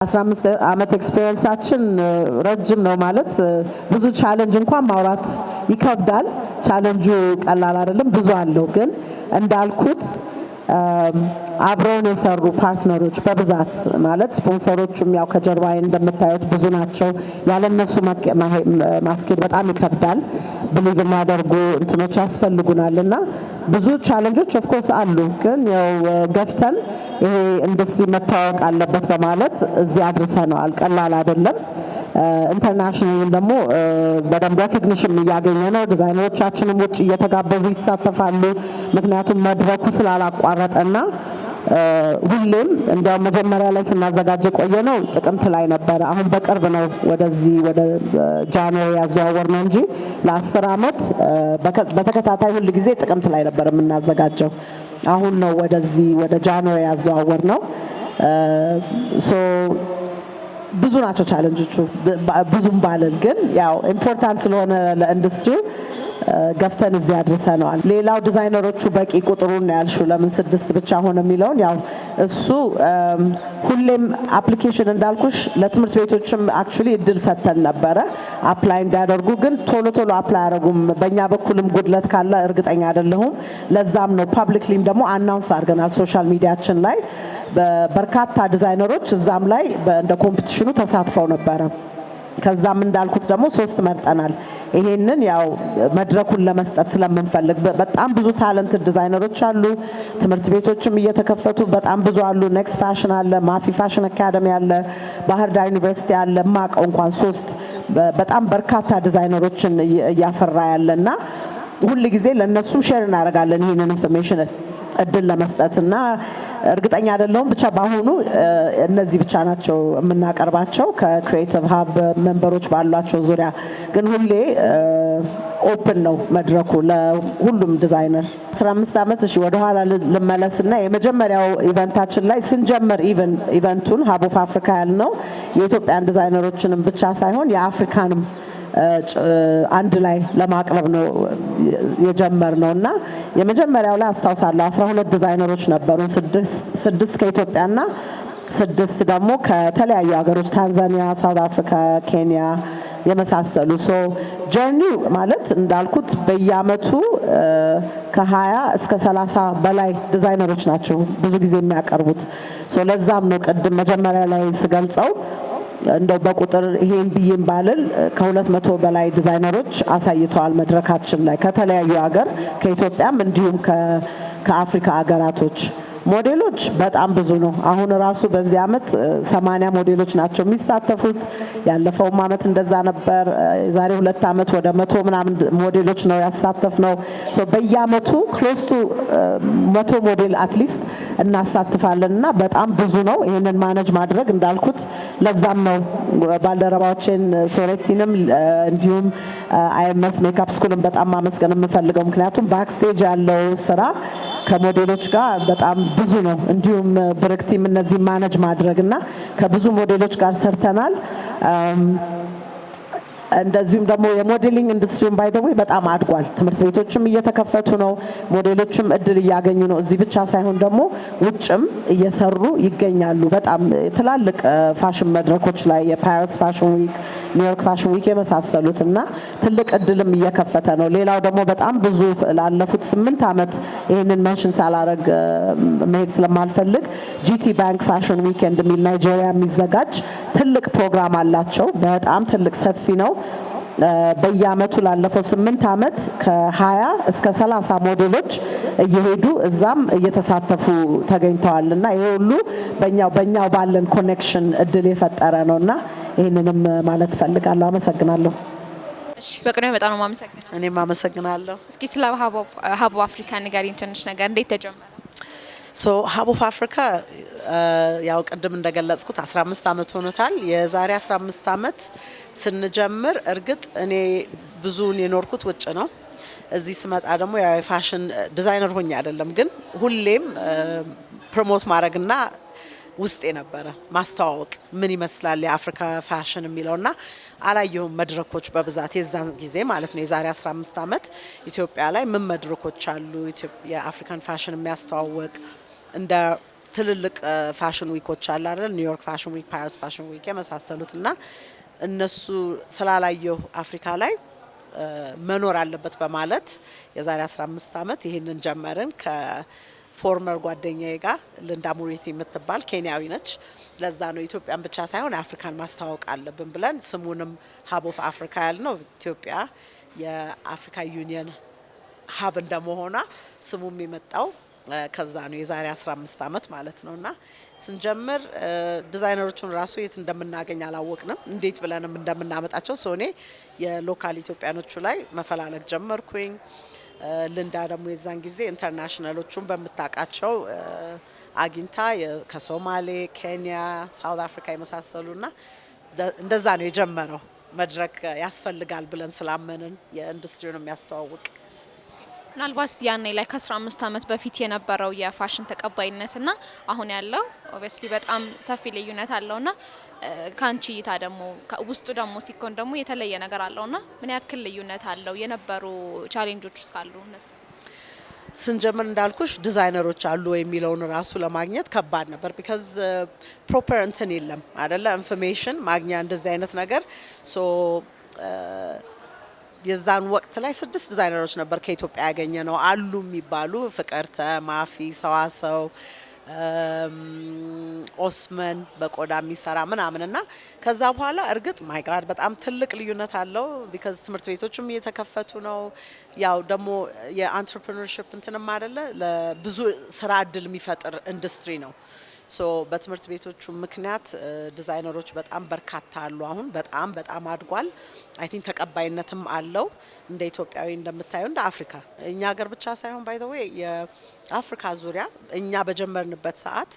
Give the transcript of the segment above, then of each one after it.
15 ዓመት ኤክስፒሪየንሳችን ረጅም ነው ማለት ብዙ ቻሌንጅ እንኳን ማውራት ይከብዳል። ቻሌንጁ ቀላል አይደለም፣ ብዙ አለው። ግን እንዳልኩት አብረውን የሰሩ ፓርትነሮች በብዛት ማለት ስፖንሰሮቹም ያው ከጀርባዬ እንደምታዩት ብዙ ናቸው። ያለነሱ ማስኬድ በጣም ይከብዳል። ብሊቭ የሚያደርጉ እንትኖች ያስፈልጉናልና ብዙ ቻሌንጆች ኦፍ ኮርስ አሉ። ግን ያው ገፍተን ይሄ ኢንዱስትሪ መታወቅ አለበት በማለት እዚህ አድርሰናል። ቀላል አይደለም። ኢንተርናሽናል ደግሞ በደንብ ሪኮግኒሽን እያገኘ ነው። ዲዛይነሮቻችንም ውጭ እየተጋበዙ ይሳተፋሉ። ምክንያቱም መድረኩ ስላላቋረጠና ሁሌም እንዲያው መጀመሪያ ላይ ስናዘጋጅ ቆየ ነው ጥቅምት ላይ ነበረ። አሁን በቅርብ ነው ወደዚህ ወደ ጃንዋሪ ያዘዋወር ነው እንጂ ለ10 ዓመት በተከታታይ ሁሉ ጊዜ ጥቅምት ላይ ነበር የምናዘጋጀው። አሁን ነው ወደዚህ ወደ ጃንዋሪ ያዘዋወር ነው። ሶ ብዙ ናቸው ቻሌንጆቹ። ብዙም ባልን ግን ያው ኢምፖርታንት ስለሆነ ለኢንዱስትሪው ገፍተን እዚህ አድርሰናል። ሌላው ዲዛይነሮቹ በቂ ቁጥሩን ያልሹ ለምን 6 ብቻ ሆነ የሚለውን ያው እሱ ሁሌም አፕሊኬሽን እንዳልኩሽ ለትምህርት ቤቶችም አክቹሊ እድል ሰጥተን ነበረ አፕላይ እንዲያደርጉ፣ ግን ቶሎ አፕላይ አደረጉም። በእኛ በኩልም ጉድለት ካለ እርግጠኛ አይደለሁም። ለዛም ነው ፐብሊክሊም ደግሞ አናውንስ አድርገናል ሶሻል ሚዲያችን ላይ በርካታ ዲዛይነሮች እዛም ላይ እንደ ኮምፒቲሽኑ ተሳትፈው ነበረ። ከዛም እንዳልኩት ደግሞ 3 መርጠናል። ይሄንን ያው መድረኩን ለመስጠት ስለምንፈልግ በጣም ብዙ ታለንትድ ዲዛይነሮች አሉ። ትምህርት ቤቶችም እየተከፈቱ በጣም ብዙ አሉ። ኔክስት ፋሽን አለ፣ ማፊ ፋሽን አካዳሚ አለ፣ ባህር ዳር ዩኒቨርሲቲ አለ። ማቀው እንኳን 3 በጣም በርካታ ዲዛይነሮችን እያፈራ ያለና ሁሉ ጊዜ ለነሱም ሼር እናደርጋለን ይሄንን ኢንፎርሜሽን እድል ለመስጠትና እርግጠኛ አይደለሁም ብቻ ባሁኑ እነዚህ ብቻ ናቸው የምናቀርባቸው ከክሪኤቲቭ ሀብ ሜምበሮች ባሏቸው ዙሪያ። ግን ሁሌ ኦፕን ነው መድረኩ ለሁሉም ዲዛይነር። 15 ዓመት እሺ ወደ ኋላ ልመለስና የመጀመሪያው ኢቨንታችን ላይ ስንጀምር ኢቨንቱን ሀብ ኦፍ አፍሪካ ያልነው የኢትዮጵያን ዲዛይነሮችንም ብቻ ሳይሆን የአፍሪካንም አንድ ላይ ለማቅረብ ነው የጀመርነው እና የመጀመሪያው ላይ አስታውሳለሁ 12 ዲዛይነሮች ነበሩ። 6 ከኢትዮጵያና 6 ደግሞ ከተለያዩ ሀገሮች ታንዛኒያ፣ ሳውት አፍሪካ፣ ኬንያ የመሳሰሉ። ሶ ጀርኒው ማለት እንዳልኩት በየአመቱ ከ20 እስከ 30 በላይ ዲዛይነሮች ናቸው ብዙ ጊዜ የሚያቀርቡት። ሶ ለዛም ነው ቅድም መጀመሪያ ላይ ስገልጸው እንደው በቁጥር ይሄን ብዬም ባልል ከ200 በላይ ዲዛይነሮች አሳይተዋል መድረካችን ላይ ከተለያዩ ሀገር ከኢትዮጵያም እንዲሁም ከአፍሪካ ሀገራቶች። ሞዴሎች በጣም ብዙ ነው። አሁን ራሱ በዚህ አመት 80 ሞዴሎች ናቸው የሚሳተፉት። ያለፈውም አመት እንደዛ ነበር። የዛሬ 2 አመት ወደ 100 ምናምን ሞዴሎች ነው ያሳተፍነው። ሶ በየአመቱ ክሎዝ ቱ 100 ሞዴል አትሊስት እናሳትፋለንና በጣም ብዙ ነው። ይሄንን ማኔጅ ማድረግ እንዳልኩት ለዛም ነው ባልደረባዎችን ሶሬቲንም እንዲሁም አይኤምኤስ ሜካፕ ስኩልን በጣም ማመስገን የምፈልገው ምክንያቱም ባክስቴጅ ያለው ስራ ከሞዴሎች ጋር በጣም ብዙ ነው። እንዲሁም ብርክቲም እነዚህ ማኔጅ ማድረግና ከብዙ ሞዴሎች ጋር ሰርተናል። እንደዚሁም ደግሞ የሞዴሊንግ ኢንዱስትሪውን ባይ ዘ ዌይ በጣም አድጓል። ትምህርት ቤቶችም እየተከፈቱ ነው። ሞዴሎችም እድል እያገኙ ነው። እዚህ ብቻ ሳይሆን ደግሞ ውጭም እየሰሩ ይገኛሉ። በጣም ትላልቅ ፋሽን መድረኮች ላይ የፓሪስ ፋሽን ዊክ፣ ኒውዮርክ ፋሽን ዊክ የመሳሰሉት እና ትልቅ እድልም እየከፈተ ነው። ሌላው ደግሞ በጣም ብዙ ላለፉት 8 ዓመት ይህንን መንሽን ሳላረግ መሄድ ስለማልፈልግ ጂቲ ባንክ ፋሽን ዊኬንድ የሚል ናይጄሪያ የሚዘጋጅ ትልቅ ፕሮግራም አላቸው። በጣም ትልቅ ሰፊ ነው። በየአመቱ ላለፈው 8 ዓመት ከ20 እስከ 30 ሞዴሎች እየሄዱ እዛም እየተሳተፉ ተገኝተዋልና ይሄ ሁሉ በእኛው ባለን ኮኔክሽን እድል የፈጠረ ነውና ይሄንንም ማለት ፈልጋለሁ። አመሰግናለሁ። እሺ በቅድሚያ በጣም ነው ማመሰግናለሁ። እኔም አመሰግናለሁ። እስኪ ስለ ሀብ ኦፍ አፍሪካ ንገሪኝ ትንሽ ነገር እንዴት ተጀመረ? ሀብ ኦፍ አፍሪካ ያው ቅድም እንደገለጽኩት 15 ዓመት ሆኖታል። የዛሬ 15 ዓመት ስንጀምር እርግጥ እኔ ብዙውን የኖርኩት ውጭ ነው። እዚህ ስመጣ ደግሞ ያው የፋሽን ዲዛይነር ሆኜ አይደለም፣ ግን ሁሌም ፕሮሞት ማድረግና ውስጤ ነበረ ማስተዋወቅ ምን ይመስላል የአፍሪካ ፋሽን የሚለውና አላየሁም መድረኮች በብዛት የዛን ጊዜ ማለት ነው። የዛሬ 15 ዓመት ኢትዮጵያ ላይ ምን መድረኮች አሉ የአፍሪካን ፋሽን የሚያስተዋውቅ እንደ ትልልቅ ፋሽን ዊኮች አለ አይደል ኒውዮርክ ፋሽን ዊክ ፓሪስ ፋሽን ዊክ የመሳሰሉትና እነሱ ስላላየሁ አፍሪካ ላይ መኖር አለበት በማለት የዛሬ 15 ዓመት ይሄንን ጀመርን ከፎርመር ጓደኛዬ ጋር ልንዳ ሙሪቲ የምትባል ኬንያዊ ነች ለዛ ነው ኢትዮጵያን ብቻ ሳይሆን አፍሪካን ማስተዋወቅ አለብን ብለን ስሙንም ሀብ ኦፍ አፍሪካ ያልነው ኢትዮጵያ የአፍሪካ ዩኒየን ሀብ እንደመሆኗ ስሙም የመጣው ከዛ ነው የዛሬ 15 ዓመት ማለት ነውና ስንጀምር ዲዛይነሮቹን ራሱ የት እንደምናገኝ አላወቅንም እንዴት ብለንም እንደምናመጣቸው ሶኔ የሎካል ኢትዮጵያኖቹ ላይ መፈላለግ ጀመርኩኝ ልንዳ ደግሞ የዛን ጊዜ ኢንተርናሽናሎቹን በመታቃቸው አግኝታ ከሶማሌ ኬንያ ሳውዝ አፍሪካ የመሳሰሉና እንደዛ ነው የጀመረው መድረክ ያስፈልጋል ብለን ስላመንን የኢንዱስትሪውን የሚያስተዋውቅ ምናልባት ያኔ ላይ ከ15 ዓመት በፊት የነበረው የፋሽን ተቀባይነትና አሁን ያለው ኦብቪየስሊ በጣም ሰፊ ልዩነት አለውና ካንቺ እይታ ደግሞ ውስጡ ደግሞ ሲኮን ደግሞ የተለየ ነገር አለውና ምን ያክል ልዩነት አለው የነበሩ ቻሌንጆች ውስጥ ካሉ እነሱ ስንጀምር እንዳልኩሽ ዲዛይነሮች አሉ የሚለውን ራሱ ለማግኘት ከባድ ነበር ቢካዝ ፕሮፐር እንትን የለም አይደለ ኢንፎርሜሽን ማግኛ እንደዚህ አይነት ነገር ሶ የዛን ወቅት ላይ 6 ዲዛይነሮች ነበር ከኢትዮጵያ ያገኘ ነው አሉ የሚባሉ ፍቅርተ ማፊ ሰዋሰው ኦስመን በቆዳ የሚሰራ ምናምንና ከዛ በኋላ እርግጥ ማይ ጋድ በጣም ትልቅ ልዩነት አለው ቢካዝ ትምህርት ቤቶችም እየተከፈቱ ነው ያው ደግሞ የአንትረፕረነርሺፕ እንትንም አይደለ ለብዙ ስራ እድል የሚፈጥር ኢንዱስትሪ ነው ሶ በትምህርት ቤቶቹ ምክንያት ዲዛይነሮች በጣም በርካታ አሉ አሁን በጣም አድጓል አይ ቲንክ ተቀባይነትም አለው እንደ ኢትዮጵያዊ እንደምታዩ እንደ አፍሪካ እኛ ሀገር ብቻ ሳይሆን ባይ ዘ ዌይ የአፍሪካ ዙሪያ እኛ በጀመርንበት ሰዓት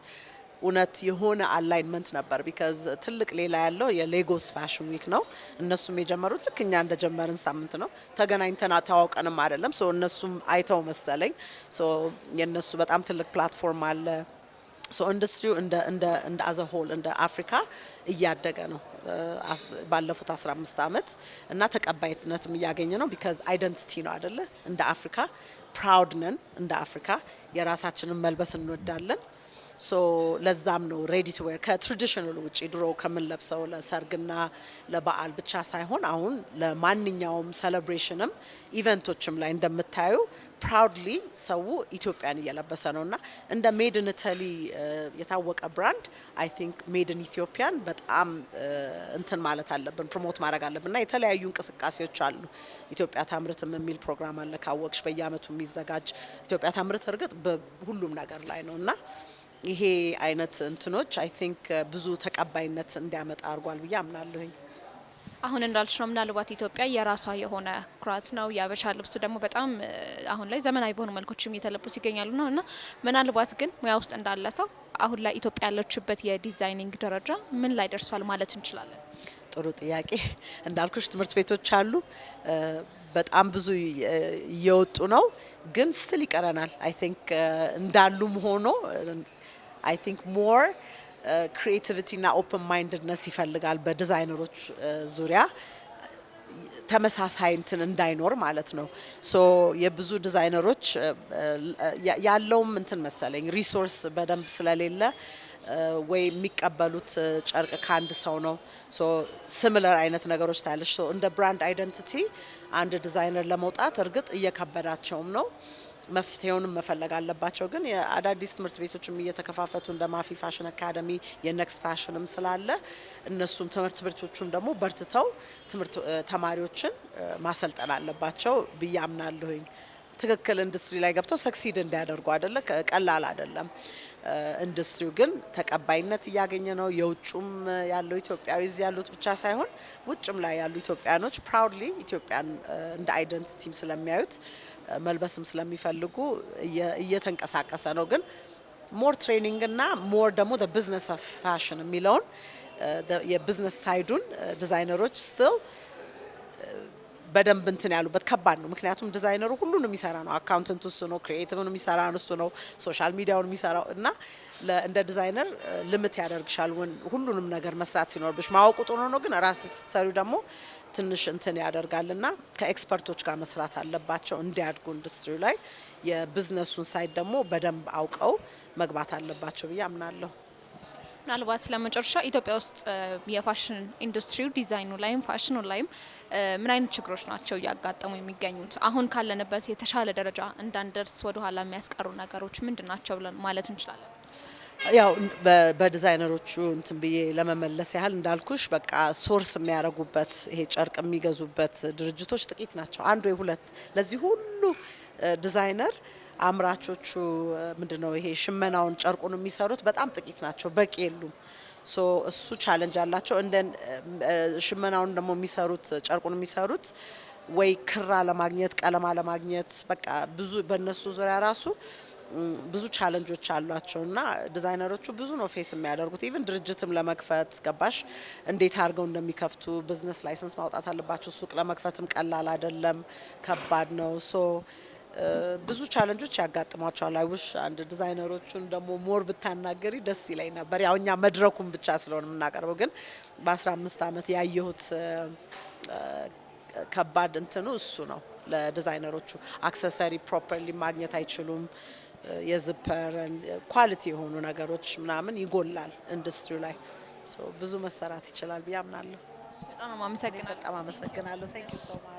እውነት የሆነ አላይንመንት ነበር ቢካዝ ትልቅ ሌላ ያለው የሌጎስ ፋሽን ዊክ ነው እነሱም የጀመሩት ልክ እኛ እንደጀመርን ሳምንት ነው ተገናኝተን ተዋውቀንም አይደለም ሶ እነሱም አይተው መሰለኝ ሶ የነሱ በጣም ትልቅ ፕላትፎርም አለ ሶ ኢንዱስትሪው እንደ አዘ ሆል እንደ አፍሪካ እያደገ ነው ባለፉት 15 ዓመት እና ተቀባይነትም እያገኘ ነው ቢካዝ አይደንቲቲ ነው አይደለ እንደ አፍሪካ ፕራውድ ነን እንደ አፍሪካ የራሳችንን መልበስ እንወዳለን ሶ ለዛም ነው ሬዲ ቱ ዌር ከትራዲሽናል ውጪ ድሮ ከምንለብሰው ለሰርግና ለበዓል ብቻ ሳይሆን አሁን ለማንኛውም ሴሌብሬሽንም ኢቨንቶችም ላይ እንደምታዩ ፕራውድሊ ሰው ኢትዮጵያን እየለበሰ ነውና እንደ ሜድ ኢን ኢታሊ የታወቀ ብራንድ አይ ቲንክ ሜድ ኢን ኢትዮጵያን በጣም እንትን ማለት አለብን ፕሮሞት ማድረግ አለብንና የተለያዩ እንቅስቃሴዎች አሉ ኢትዮጵያ ታምርትም የሚል ፕሮግራም አለ ካወቅሽ በየአመቱ የሚዘጋጅ ኢትዮጵያ ታምርት እርግጥ በሁሉም ነገር ላይ ነውና ይሄ አይነት እንትኖች አይ ቲንክ ብዙ ተቀባይነት እንዲያመጣ አድርጓል ብዬ አምናለሁኝ አሁን እንዳልሽ ነው ምናልባት ኢትዮጵያ የራሷ የሆነ ኩራት ነው ያበሻ ልብሱ ደግሞ በጣም አሁን ላይ ዘመናዊ በሆኑ መልኮችም እየተለበሱ ይገኛሉ ነው እና ምናልባት ግን ሙያ ውስጥ እንዳለ ሰው አሁን ላይ ኢትዮጵያ ያለችበት የዲዛይኒንግ ደረጃ ምን ላይ ደርሷል ማለት እንችላለን ጥሩ ጥያቄ እንዳልኩሽ ትምህርት ቤቶች አሉ በጣም ብዙ እየወጡ ነው ግን ስቲል ይቀረናል አይ ቲንክ እንዳሉም ሆኖ አይ ቲንክ ሞር ክሪኤቲቪቲ እና ኦፕን ማይንድነስ ይፈልጋል በዲዛይነሮች ዙሪያ ተመሳሳይ እንትን እንዳይኖር ማለት ነው ሶ የብዙ ዲዛይነሮች ያለውም እንትን መሰለኝ ሪሶርስ በደንብ ስለሌለ ወይ የሚቀበሉት ጨርቅ ካንድ ሰው ነው ሶ ሲሚለር አይነት ነገሮች ታያለሽ ሶ እንደ ብራንድ አይደንቲቲ አንድ ዲዛይነር ለመውጣት እርግጥ እየከበዳቸውም ነው መፍትሄውንም መፈለግ አለባቸው ግን የአዳዲስ ትምህርት ቤቶችም እየተከፋፈቱ እንደ ማፊ ፋሽን አካዳሚ የኔክስት ፋሽንም ስላለ እነሱም ትምህርት ቤቶቹም ደግሞ በርትተው ትምህርት ተማሪዎችን ማሰልጠን አለባቸው ብዬ አምናለሁኝ ትክክል ኢንዱስትሪ ላይ ገብተው ሰክሲድ እንዲያደርጉ አይደለ ቀላል አይደለም ኢንዱስትሪው ግን ተቀባይነት እያገኘ ነው የውጭም ያለው ኢትዮጵያዊ እዚህ ያሉት ብቻ ሳይሆን ውጭም ላይ ያሉ ኢትዮጵያኖች ፕራውድሊ ኢትዮጵያን እንደ አይደንቲቲም ስለሚያዩት መልበስም ስለሚፈልጉ እየተንቀሳቀሰ ነው ግን ሞር ትሬኒንግ እና ሞር ደግሞ the business of fashion የሚለውን የቢዝነስ ሳይዱን ዲዛይነሮች still በደንብ እንትን ያሉበት ከባድ ነው ምክንያቱም ዲዛይነሩ ሁሉንም የሚሰራ ነው አካውንታንቱ እሱ ነው ክሪኤቲቭን የሚሰራ እሱ ነው ሶሻል ሚዲያውን የሚሰራው እና እንደ ዲዛይነር ሊሚት ያደርግሻል ሁሉንም ነገር መስራት ሲኖርብሽ ማወቁ ጥሩ ነው ግን ራስ ሰሪው ደግሞ ትንሽ እንትን ያደርጋልና ከኤክስፐርቶች ጋር መስራት አለባቸው እንዲያድጉ ኢንዱስትሪ ላይ የቢዝነሱን ሳይድ ደግሞ በደንብ አውቀው መግባት አለባቸው ብዬ አምናለሁ። ምናልባት ለመጨረሻ ኢትዮጵያ ውስጥ የፋሽን ኢንዱስትሪው ዲዛይኑ ላይም ፋሽኑ ላይም ምን አይነት ችግሮች ናቸው እያጋጠሙ የሚገኙት? አሁን ካለንበት የተሻለ ደረጃ እንዳንደርስ ወደ ኋላ የሚያስቀሩ ነገሮች ምንድን ናቸው ብለን ማለት እንችላለን? ያው በዲዛይነሮቹ እንትን ብዬ ለመመለስ ያህል እንዳልኩሽ በቃ ሶርስ የሚያደርጉበት ይሄ ጨርቅ የሚገዙበት ድርጅቶች ጥቂት ናቸው። አንድ ወይ ሁለት ለዚህ ሁሉ ዲዛይነር አምራቾቹ ምንድነው ይሄ ሽመናውን ጨርቁን የሚሰሩት በጣም ጥቂት ናቸው፣ በቂ የሉም። ሶ እሱ ቻሌንጅ አላቸው። እንደን ሽመናውን ደግሞ የሚሰሩት ጨርቁን የሚሰሩት ወይ ክራ ለማግኘት ቀለማ ለማግኘት በቃ ብዙ በእነሱ ዙሪያ ራሱ ብዙ ቻሌንጆች አሏቸው እና ዲዛይነሮቹ ብዙ ነው ፌስ የሚያደርጉት። ኢቭን ድርጅትም ለመክፈት ገባሽ እንዴት አድርገው እንደሚከፍቱ ቢዝነስ ላይሰንስ ማውጣት አለባቸው። ሱቅ ለመክፈትም ቀላል አይደለም፣ ከባድ ነው። ሶ ብዙ ቻሌንጆች ያጋጥሟቸዋል። አይውሽ አንድ ዲዛይነሮቹን ደግሞ ሞር ብታናገሪ ደስ ይለኝ ነበር። ያው እኛ መድረኩን ብቻ ስለሆነ የምናቀርበው፣ ግን በ15 ዓመት ያየሁት ከባድ እንትኑ እሱ ነው። ለዲዛይነሮቹ አክሰሰሪ ፕሮፐርሊ ማግኘት አይችሉም። የዝፐር ኳሊቲ የሆኑ ነገሮች ምናምን ይጎላል ኢንዱስትሪው ላይ። ብዙ መሰራት ይችላል ብዬ አምናለሁ። በጣም አመሰግናለሁ። ታንክ ዩ ሶ ማች